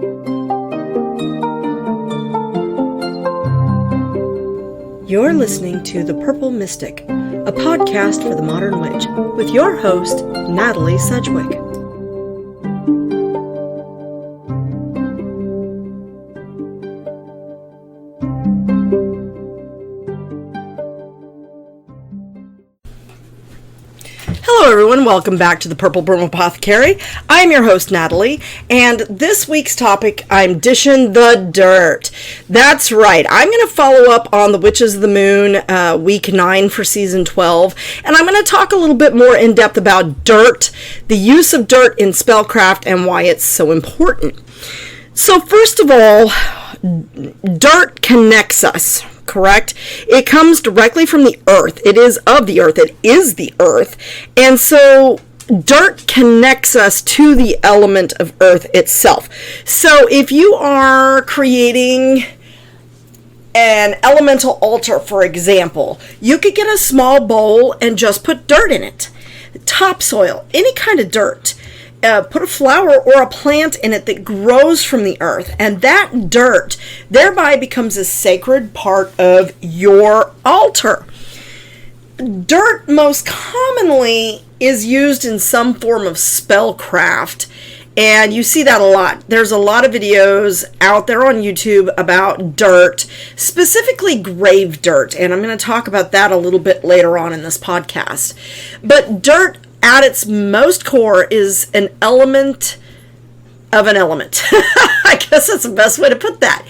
You're listening to The Purple Mystic, a podcast for the modern witch, with your host, Natalie Sedgwick. Hello everyone, welcome back to the Purple Broom Apothecary. I'm your host Natalie, and this week's topic, I'm dishing the dirt. That's right, I'm going to follow up on the Witches of the Moon, week 9 for season 12, and I'm going to talk a little bit more in depth about dirt, the use of dirt in spellcraft, and why it's so important. So first of all, dirt connects us. Correct? It comes directly from the earth. It is of the earth. It is the earth. And so dirt connects us to the element of earth itself. So if you are creating an elemental altar, for example, you could get a small bowl and just put dirt in it. Topsoil, any kind of dirt. Put a flower or a plant in it that grows from the earth, and that dirt thereby becomes a sacred part of your altar. Dirt most commonly is used in some form of spellcraft, and you see that a lot. There's a lot of videos out there on YouTube about dirt, specifically grave dirt, and I'm going to talk about that a little bit later on in this podcast. But dirt at its most core is an element of an element. I guess that's the best way to put that.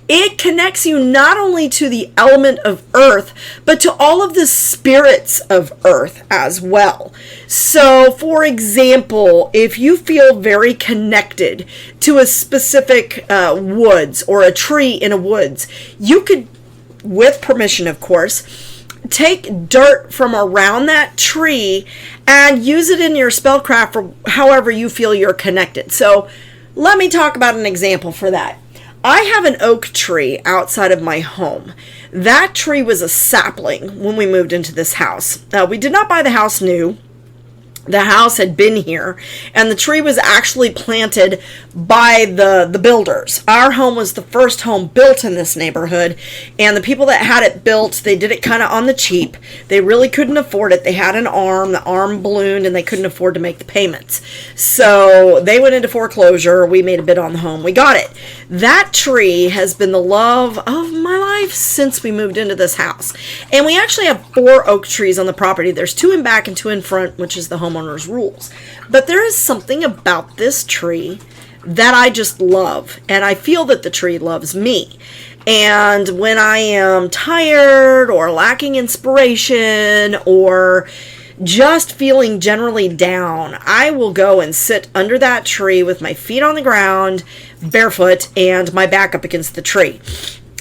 It connects you not only to the element of earth, but to all of the spirits of earth as well. So, for example, if you feel very connected to a specific woods or a tree in a woods, you could, with permission of course, take dirt from around that tree and use it in your spellcraft for however you feel you're connected. So let me talk about an example for that. I have an oak tree outside of my home. That tree was a sapling when we moved into this house. We did not buy the house new. The house had been here, and the tree was actually planted by the builders. Our home was the first home built in this neighborhood, and the people that had it built, they did it kind of on the cheap. They really couldn't afford it. They had an arm, the arm ballooned, and they couldn't afford to make the payments. So they went into foreclosure. We made a bid on the home. We got it. That tree has been the love of my life since we moved into this house. And we actually have 4 oak trees on the property. There's 2 in back and 2 in front, which is the homeowner's rules. But there is something about this tree that I just love, and I feel that the tree loves me. And when I am tired or lacking inspiration or just feeling generally down, I will go and sit under that tree with my feet on the ground, barefoot, and my back up against the tree.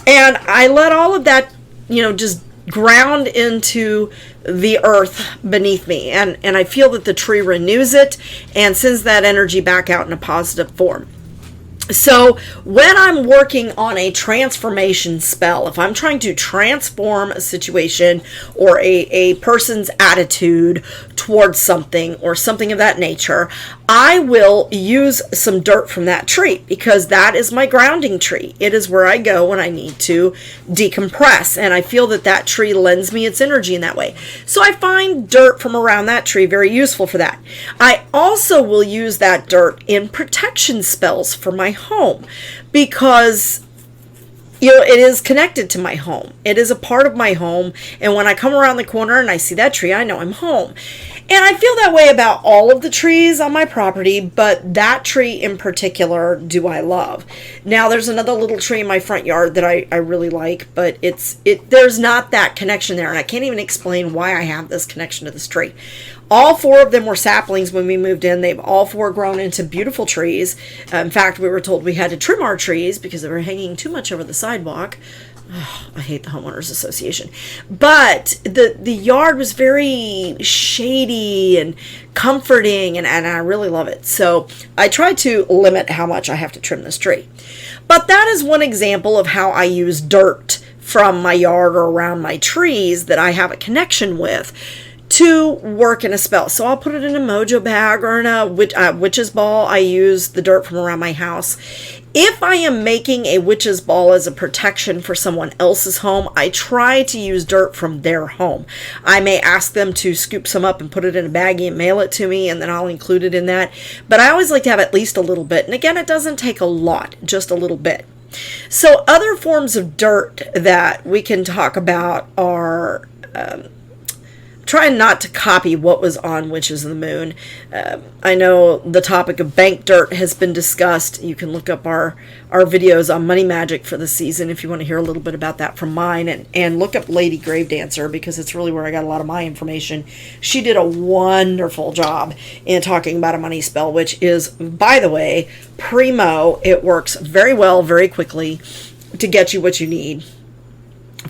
And I let all of that, just ground into the earth beneath me, and I feel that the tree renews it and sends that energy back out in a positive form. So when I'm working on a transformation spell, if I'm trying to transform a situation or a person's attitude towards something or something of that nature, I will use some dirt from that tree because that is my grounding tree. It is where I go when I need to decompress, and I feel that that tree lends me its energy in that way. So I find dirt from around that tree very useful for that. I also will use that dirt in protection spells for my home because it is connected to my home. It is a part of my home, and when I come around the corner and I see that tree, I know I'm home. And I feel that way about all of the trees on my property, but that tree in particular do I love. Now, there's another little tree in my front yard that I really like, but there's not that connection there, and I can't even explain why I have this connection to this tree. All 4 of them were saplings when we moved in. They've all 4 grown into beautiful trees. In fact, we were told we had to trim our trees because they were hanging too much over the sidewalk. Oh, I hate the homeowners association. But the yard was very shady and comforting, and I really love it. So I try to limit how much I have to trim this tree. But that is one example of how I use dirt from my yard or around my trees that I have a connection with to work in a spell. So I'll put it in a mojo bag or in a witch's ball. I use the dirt from around my house. If I am making a witch's ball as a protection for someone else's home, I try to use dirt from their home. I may ask them to scoop some up and put it in a baggie and mail it to me, and then I'll include it in that. But I always like to have at least a little bit. And again, it doesn't take a lot, just a little bit. So other forms of dirt that we can talk about are... trying not to copy what was on Witches of the Moon. I know the topic of bank dirt has been discussed. You can look up our videos on money magic for the season if you want to hear a little bit about that from mine. And look up Lady Gravedancer, because it's really where I got a lot of my information. She did a wonderful job in talking about a money spell, which is, by the way, primo. It works very well, very quickly to get you what you need,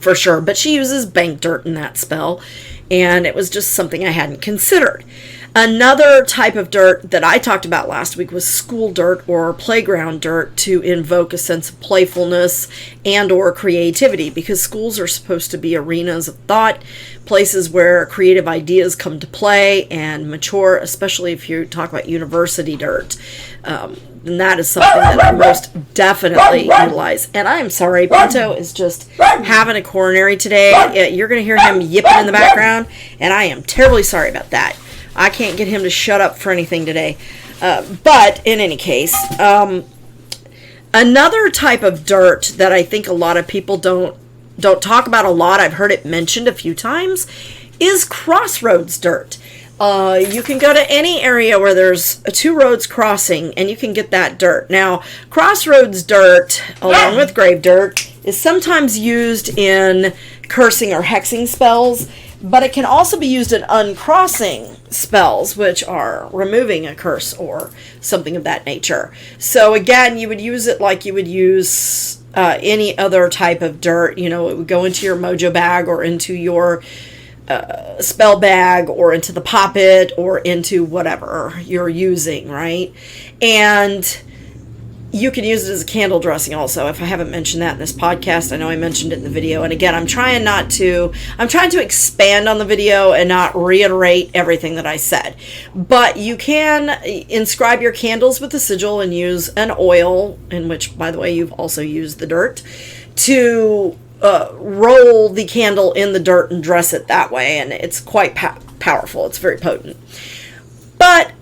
for sure. But she uses bank dirt in that spell, and it was just something I hadn't considered. Another type of dirt that I talked about last week was school dirt or playground dirt, to invoke a sense of playfulness and or creativity, because schools are supposed to be arenas of thought, places where creative ideas come to play and mature, especially if you talk about university dirt. And that is something that I most definitely utilize. And I'm sorry, Pinto is just having a coronary today. You're going to hear him yipping in the background, and I am terribly sorry about that. I can't get him to shut up for anything today. But in any case, another type of dirt that I think a lot of people don't talk about a lot, I've heard it mentioned a few times, is crossroads dirt. You can go to any area where there's two roads crossing, and you can get that dirt. Now, crossroads dirt, along with grave dirt, is sometimes used in cursing or hexing spells, but it can also be used in uncrossing spells, which are removing a curse or something of that nature. So again, you would use it like you would use any other type of dirt. You know, it would go into your mojo bag or into your spell bag or into the poppet or into whatever you're using, right? And you can use it as a candle dressing also. If I haven't mentioned that in this podcast, I know I mentioned it in the video. And again, I'm trying to expand on the video and not reiterate everything that I said. But you can inscribe your candles with a sigil and use an oil, in which, by the way, you've also used the dirt, to roll the candle in the dirt and dress it that way. And it's quite powerful. It's very potent. But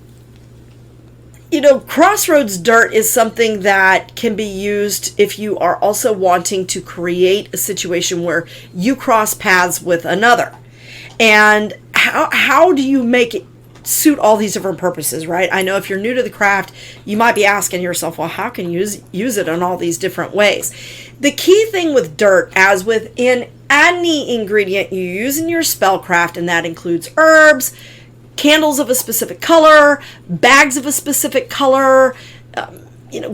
you know, crossroads dirt is something that can be used if you are also wanting to create a situation where you cross paths with another. And how do you make it suit all these different purposes, right? I know if you're new to the craft, you might be asking yourself, well, how can you use it in all these different ways? The key thing with dirt, as with in any ingredient you use in your spellcraft, and that includes herbs, candles of a specific color, bags of a specific color,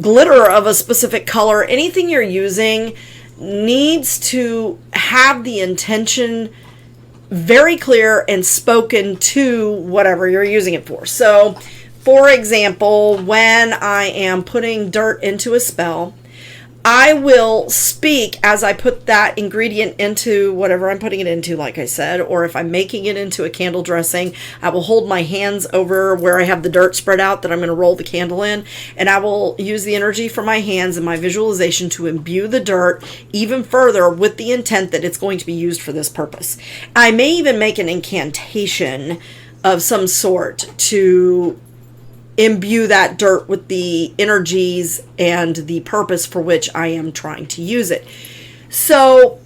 glitter of a specific color, anything you're using needs to have the intention very clear and spoken to whatever you're using it for. So, for example, when I am putting dirt into a spell, I will speak as I put that ingredient into whatever I'm putting it into, like I said, or if I'm making it into a candle dressing, I will hold my hands over where I have the dirt spread out that I'm going to roll the candle in, and I will use the energy from my hands and my visualization to imbue the dirt even further with the intent that it's going to be used for this purpose. I may even make an incantation of some sort to imbue that dirt with the energies and the purpose for which I am trying to use it. So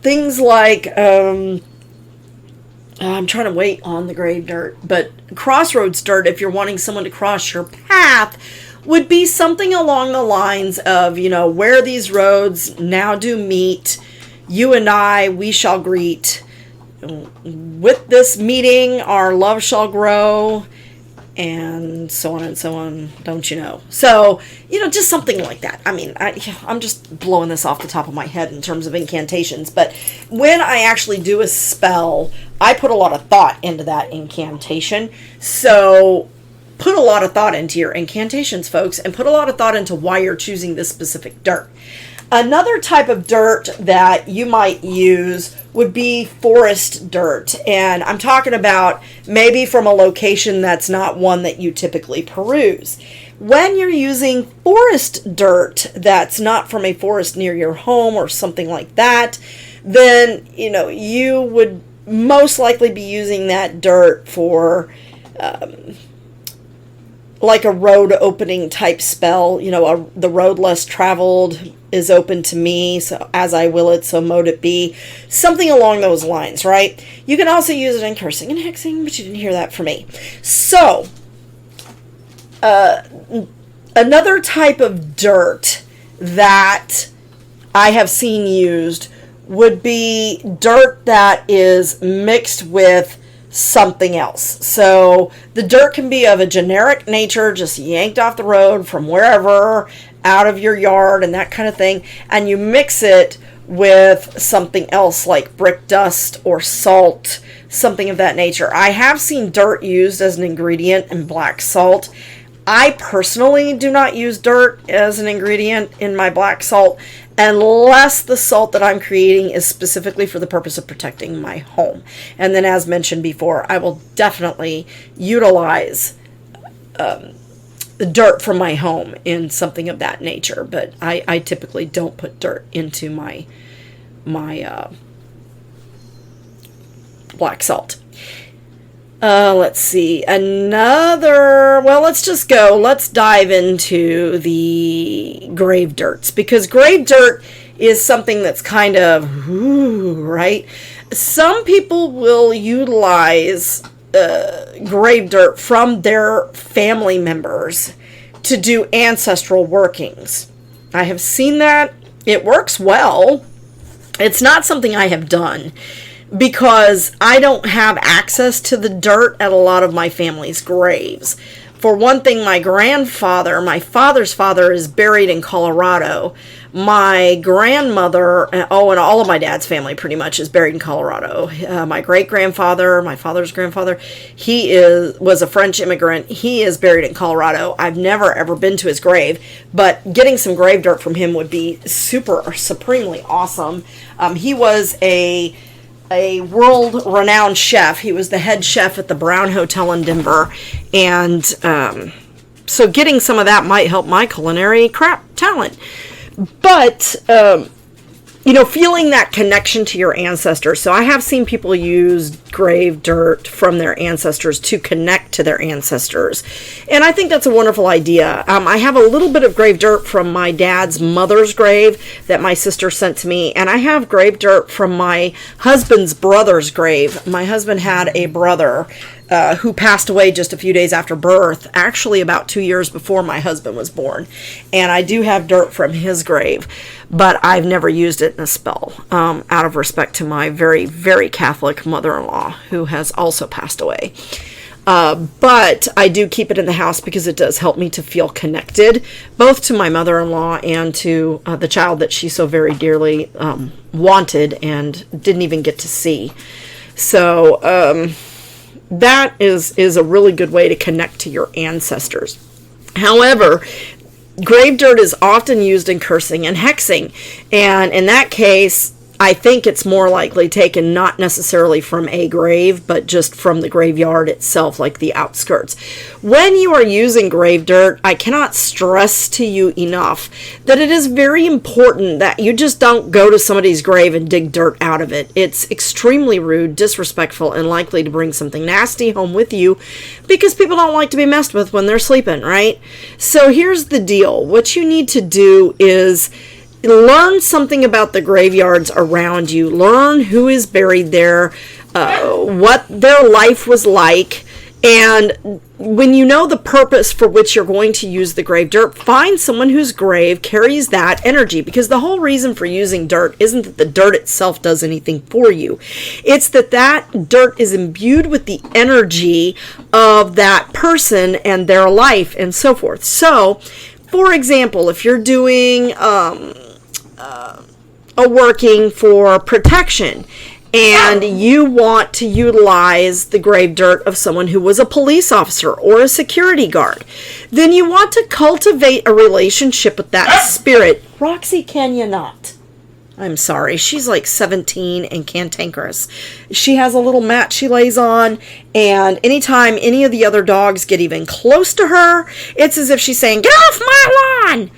things like, I'm trying to wait on the grave dirt, but crossroads dirt, if you're wanting someone to cross your path, would be something along the lines of, where these roads now do meet, you and I, we shall greet. With this meeting, our love shall grow, and so on, don't you know? So, just something like that. I mean, I'm just blowing this off the top of my head in terms of incantations, but when I actually do a spell, I put a lot of thought into that incantation. So, put a lot of thought into your incantations, folks, and put a lot of thought into why you're choosing this specific dirt. Another type of dirt that you might use would be forest dirt. And I'm talking about maybe from a location that's not one that you typically peruse. When you're using forest dirt that's not from a forest near your home or something like that, then, you would most likely be using that dirt for like a road opening type spell. The road less traveled is open to me, so as I will it, so mote it be. Something along those lines, right? You can also use it in cursing and hexing, but you didn't hear that from me. So, another type of dirt that I have seen used would be dirt that is mixed with something else. So the dirt can be of a generic nature, just yanked off the road from wherever, out of your yard and that kind of thing, and you mix it with something else like brick dust or salt, something of that nature. I have seen dirt used as an ingredient in black salt. I personally do not use dirt as an ingredient in my black salt unless the salt that I'm creating is specifically for the purpose of protecting my home. And then, as mentioned before, I will definitely utilize the dirt from my home in something of that nature. But I typically don't put dirt into my black salt. Let's see. Let's dive into the grave dirts, because grave dirt is something that's kind of, right? Some people will utilize grave dirt from their family members to do ancestral workings. I have seen that. It works well. It's not something I have done, because I don't have access to the dirt at a lot of my family's graves. For one thing, my father's father, is buried in Colorado. My grandmother, and all of my dad's family pretty much is buried in Colorado. My great-grandfather, my father's grandfather, was a French immigrant. He is buried in Colorado. I've never ever been to his grave, but getting some grave dirt from him would be supremely awesome. He was a world-renowned chef. He was the head chef at the Brown Hotel in Denver, and so getting some of that might help my culinary talent. But feeling that connection to your ancestors. So I have seen people use grave dirt from their ancestors to connect to their ancestors. And I think that's a wonderful idea. I have a little bit of grave dirt from my dad's mother's grave that my sister sent to me. And I have grave dirt from my husband's brother's grave. My husband had a brother who passed away just a few days after birth, actually about 2 years before my husband was born. And I do have dirt from his grave, but I've never used it in a spell, out of respect to my very, very Catholic mother-in-law, who has also passed away. But I do keep it in the house because it does help me to feel connected, both to my mother-in-law and to the child that she so very dearly wanted and didn't even get to see. So, that is a really good way to connect to your ancestors. However, grave dirt is often used in cursing and hexing. And in that case, I think it's more likely taken not necessarily from a grave, but just from the graveyard itself, like the outskirts. When you are using grave dirt, I cannot stress to you enough that it is very important that you just don't go to somebody's grave and dig dirt out of it. It's extremely rude, disrespectful, and likely to bring something nasty home with you, because people don't like to be messed with when they're sleeping, right? So here's the deal. What you need to do is learn something about the graveyards around you. Learn who is buried there, what their life was like, and when you know the purpose for which you're going to use the grave dirt, find someone whose grave carries that energy, because the whole reason for using dirt isn't that the dirt itself does anything for you. It's that dirt is imbued with the energy of that person and their life and so forth. So, for example, if you're doing a working for protection, and you want to utilize the grave dirt of someone who was a police officer or a security guard, then you want to cultivate a relationship with that spirit. Roxy, can you not? I'm sorry, she's like 17 and cantankerous. She has a little mat she lays on, and anytime any of the other dogs get even close to her, it's as if she's saying, "Get off my lawn!"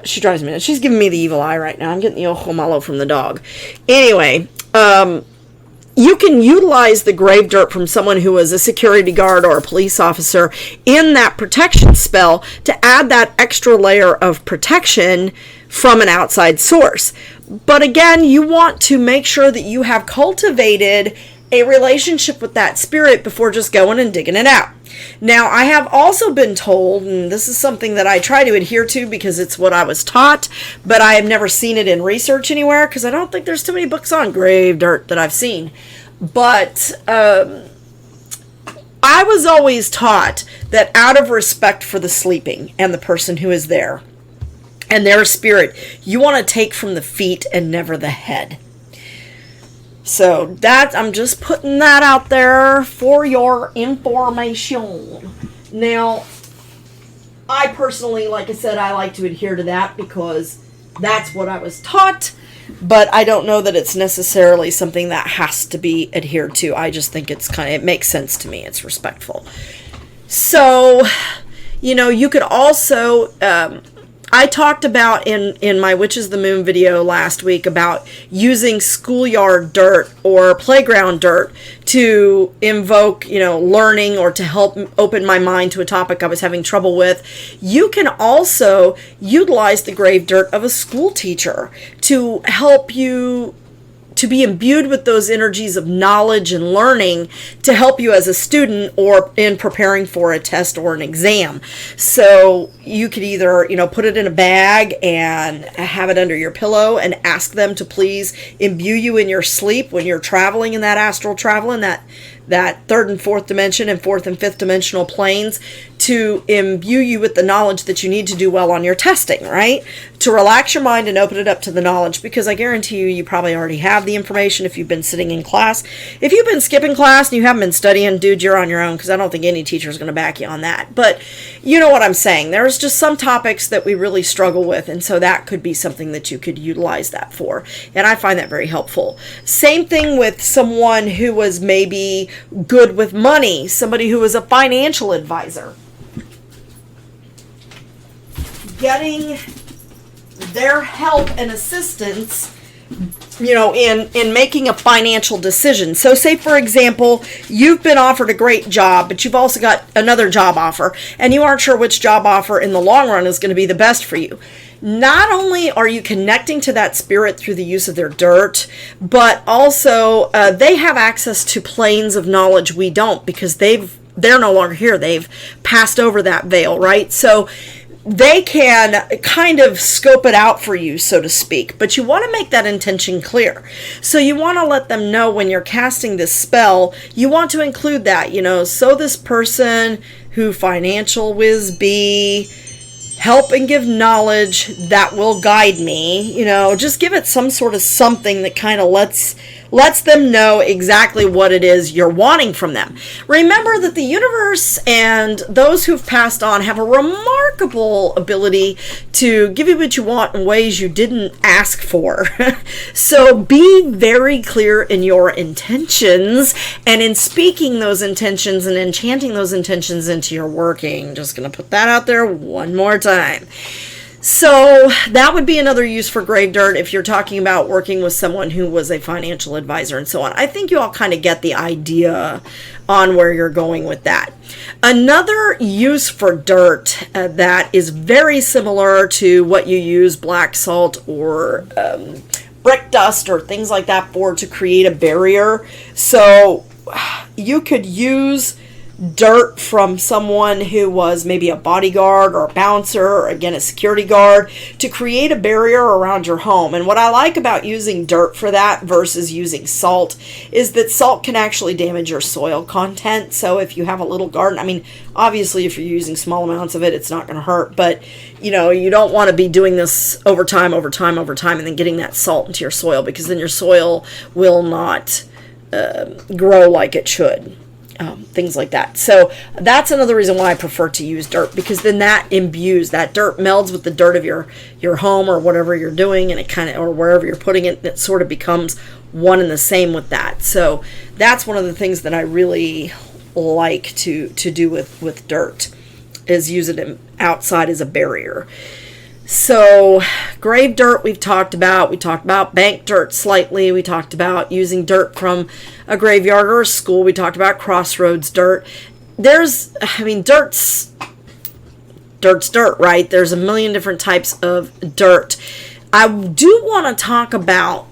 She drives me nuts. She's giving me the evil eye right now. I'm getting the ojo malo from the dog. Anyway, you can utilize the grave dirt from someone who was a security guard or a police officer in that protection spell to add that extra layer of protection from an outside source. But again, you want to make sure that you have cultivated a relationship with that spirit before just going and digging it out. Now, I have also been told, and this is something that I try to adhere to because it's what I was taught, but I have never seen it in research anywhere because I don't think there's too many books on grave dirt that I've seen. But I was always taught that out of respect for the sleeping and the person who is there and their spirit, you want to take from the feet and never the head. So that, I'm just putting that out there for your information. Now, I personally, like I said, I like to adhere to that because that's what I was taught, but I don't know that it's necessarily something that has to be adhered to. I just think it makes sense to me. It's respectful. So, you could also, I talked about in my Witch is the Moon video last week about using schoolyard dirt or playground dirt to invoke, learning or to help open my mind to a topic I was having trouble with. You can also utilize the grave dirt of a school teacher to help you to be imbued with those energies of knowledge and learning to help you as a student or in preparing for a test or an exam. So you could either, put it in a bag and have it under your pillow and ask them to please imbue you in your sleep when you're traveling in that astral travel in that third and fourth dimension and fourth and fifth dimensional planes, to imbue you with the knowledge that you need to do well on your testing, right? To relax your mind and open it up to the knowledge, because I guarantee you probably already have the information if you've been sitting in class. If you've been skipping class and you haven't been studying, dude, you're on your own, because I don't think any teacher is going to back you on that. But you know what I'm saying. There's just some topics that we really struggle with, and so that could be something that you could utilize that for. And I find that very helpful. Same thing with someone who was maybe good with money, somebody who was a financial advisor. Getting their help and assistance, in making a financial decision. So say, for example, you've been offered a great job, but you've also got another job offer, and you aren't sure which job offer in the long run is going to be the best for you. Not only are you connecting to that spirit through the use of their dirt, but also they have access to planes of knowledge we don't, because they're no longer here. They've passed over that veil, right? So they can kind of scope it out for you, so to speak, but you want to make that intention clear. So you want to let them know when you're casting this spell, you want to include that, so this person who financial whiz be, help and give knowledge that will guide me, just give it some sort of something that kind of lets them know exactly what it is you're wanting from them. Remember that the universe and those who've passed on have a remarkable ability to give you what you want in ways you didn't ask for. So be very clear in your intentions and in speaking those intentions and enchanting those intentions into your working. Just going to put that out there one more time. So that would be another use for grave dirt if you're talking about working with someone who was a financial advisor and so on. I think you all kind of get the idea on where you're going with that. Another use for dirt that is very similar to what you use black salt or brick dust or things like that for, to create a barrier. So you could use dirt from someone who was maybe a bodyguard or a bouncer or again a security guard to create a barrier around your home. And what I like about using dirt for that versus using salt is that salt can actually damage your soil content. So if you have a little garden, I mean, obviously if you're using small amounts of it, it's not going to hurt, but you know, you don't want to be doing this over time, and then getting that salt into your soil, because then your soil will not grow like it should. Things like that. So that's another reason why I prefer to use dirt, because then that imbues, that dirt melds with the dirt of your home or whatever you're doing, and it kind of, or wherever you're putting it, it sort of becomes one and the same with that. So that's one of the things that I really like to do with dirt, is use it outside as a barrier. So grave dirt we've talked about. We talked about bank dirt slightly. We talked about using dirt from a graveyard or a school. We talked about crossroads dirt. Dirt's dirt, right? There's a million different types of dirt. I do want to talk about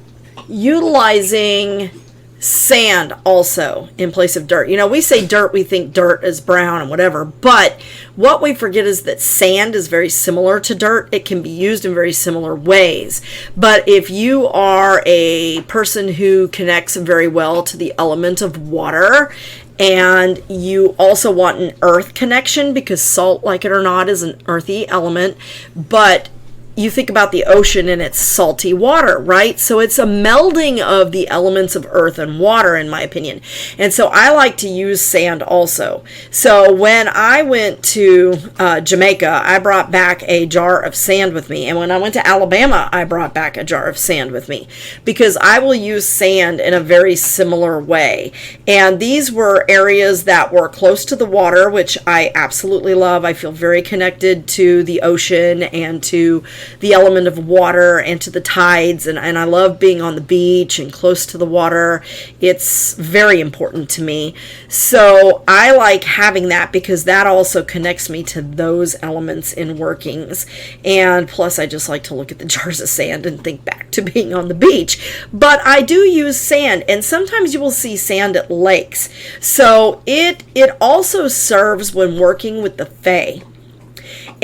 utilizing sand also in place of dirt. You know, we say dirt, we think dirt is brown and whatever, but what we forget is that sand is very similar to dirt. It can be used in very similar ways. But if you are a person who connects very well to the element of water, and you also want an earth connection, because salt, like it or not, is an earthy element, but you think about the ocean and it's salty water, right? So it's a melding of the elements of earth and water, in my opinion. And so I like to use sand also. So when I went to Jamaica, I brought back a jar of sand with me. And when I went to Alabama, I brought back a jar of sand with me, because I will use sand in a very similar way. And these were areas that were close to the water, which I absolutely love. I feel very connected to the ocean and to the element of water and to the tides, and I love being on the beach and close to the water. It's very important to me. So I like having that, because that also connects me to those elements in workings. And plus, I just like to look at the jars of sand and think back to being on the beach. But I do use sand, and sometimes you will see sand at lakes. So it also serves when working with the Fae.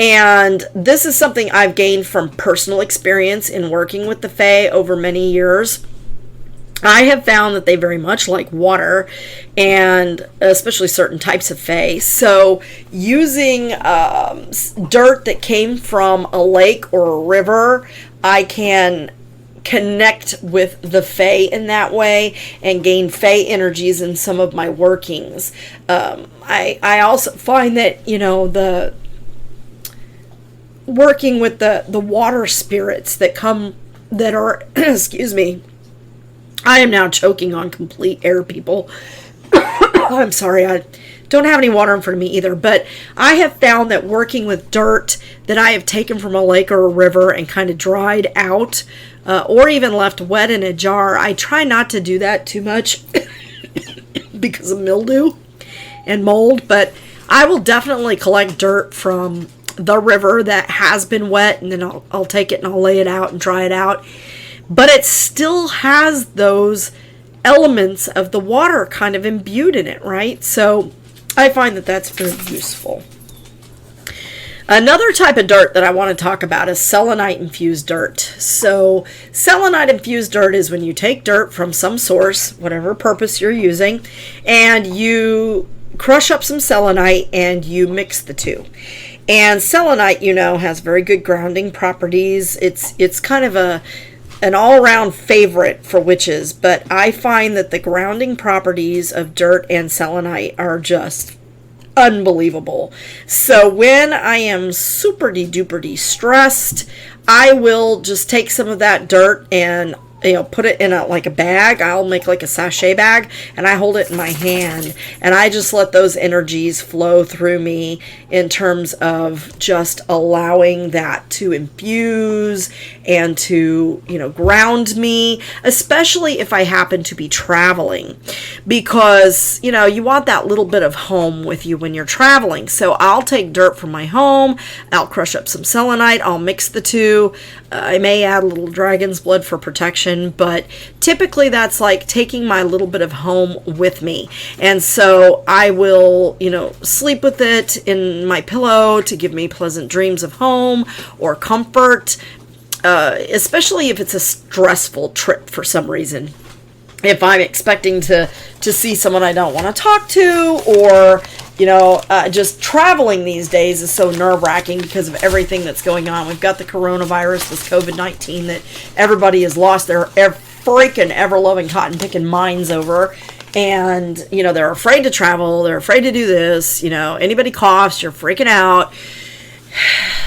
And this is something I've gained from personal experience in working with the Fae over many years. I have found that they very much like water, and especially certain types of Fae. So using dirt that came from a lake or a river, I can connect with the Fae in that way and gain Fae energies in some of my workings. I also find that, you know, the working with the water spirits that are excuse me, I am now choking on complete air, people. I'm sorry, I don't have any water in front of me either, but I have found that working with dirt that I have taken from a lake or a river and kind of dried out, or even left wet in a jar, I try not to do that too much because of mildew and mold, but I will definitely collect dirt from the river that has been wet, and then I'll take it and I'll lay it out and dry it out. But it still has those elements of the water kind of imbued in it, right? So I find that that's very useful. Another type of dirt that I want to talk about is selenite infused dirt. So selenite infused dirt is when you take dirt from some source, whatever purpose you're using, and you crush up some selenite and you mix the two. And selenite, you know, has very good grounding properties. It's kind of an all-around favorite for witches, but I find that the grounding properties of dirt and selenite are just unbelievable. So when I am super duper stressed, I will just take some of that dirt and, you know, put it in a bag. I'll make like a sachet bag, and I hold it in my hand, and I just let those energies flow through me in terms of just allowing that to infuse and to, ground me, especially if I happen to be traveling, because, you want that little bit of home with you when you're traveling. So I'll take dirt from my home, I'll crush up some selenite, I'll mix the two. I may add a little dragon's blood for protection, but typically that's like taking my little bit of home with me. And so I will, sleep with it in my pillow to give me pleasant dreams of home or comfort, especially if it's a stressful trip for some reason. If I'm expecting to see someone I don't want to talk to, or just traveling these days is so nerve-wracking because of everything that's going on. We've got the coronavirus, this COVID-19 that everybody has lost their freaking ever-loving cotton-picking minds over. And, they're afraid to travel. They're afraid to do this. Anybody coughs, you're freaking out.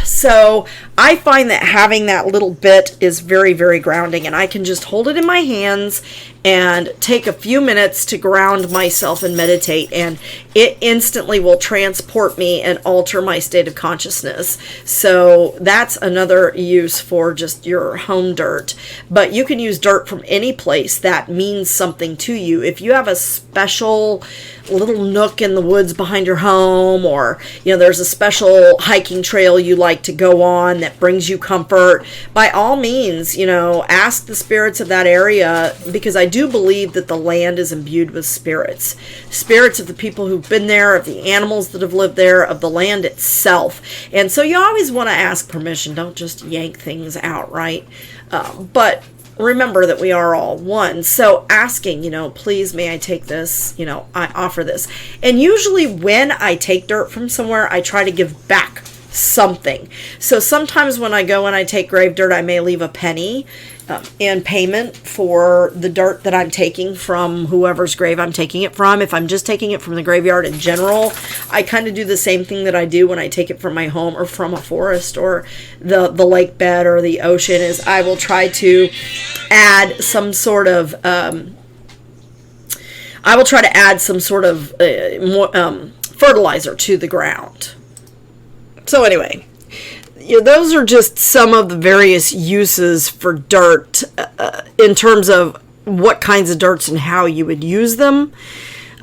So I find that having that little bit is very, very grounding, and I can just hold it in my hands and take a few minutes to ground myself and meditate, and it instantly will transport me and alter my state of consciousness. So that's another use for just your home dirt. But you can use dirt from any place that means something to you. If you have a special little nook in the woods behind your home, or there's a special hiking trail you like to go on that brings you comfort, by all means, ask the spirits of that area, because I do believe that the land is imbued with spirits of the people who've been there, of the animals that have lived there, of the land itself. And so you always want to ask permission. Don't just yank things out, right? But remember that we are all one. So asking, please, may I take this? I offer this. And usually when I take dirt from somewhere, I try to give back something. So sometimes when I go and I take grave dirt, I may leave a penny in payment for the dirt that I'm taking from whoever's grave I'm taking it from. If I'm just taking it from the graveyard in general, I kind of do the same thing that I do when I take it from my home or from a forest or the lake bed or the ocean, is I will try to add some sort of fertilizer to the ground. So anyway, those are just some of the various uses for dirt in terms of what kinds of dirts and how you would use them.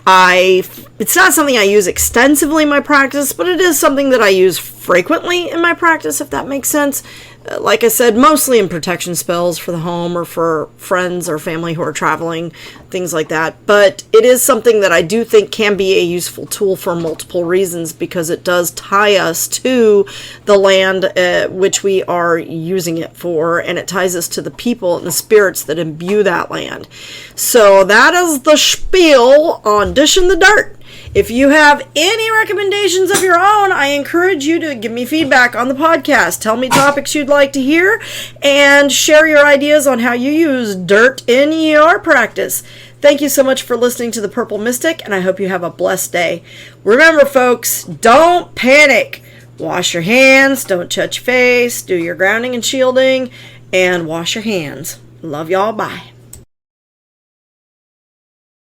It's not something I use extensively in my practice, but it is something that I use frequently in my practice, if that makes sense. Like I said, mostly in protection spells for the home or for friends or family who are traveling, things like that. But it is something that I do think can be a useful tool for multiple reasons, because it does tie us to the land which we are using it for, and it ties us to the people and the spirits that imbue that land. So that is the spiel on dishing the dirt. If you have any recommendations of your own, I encourage you to give me feedback on the podcast. Tell me topics you'd like to hear, and share your ideas on how you use dirt in your practice. Thank you so much for listening to The Purple Mystic, and I hope you have a blessed day. Remember, folks, don't panic. Wash your hands, don't touch your face, do your grounding and shielding, and wash your hands. Love y'all. Bye.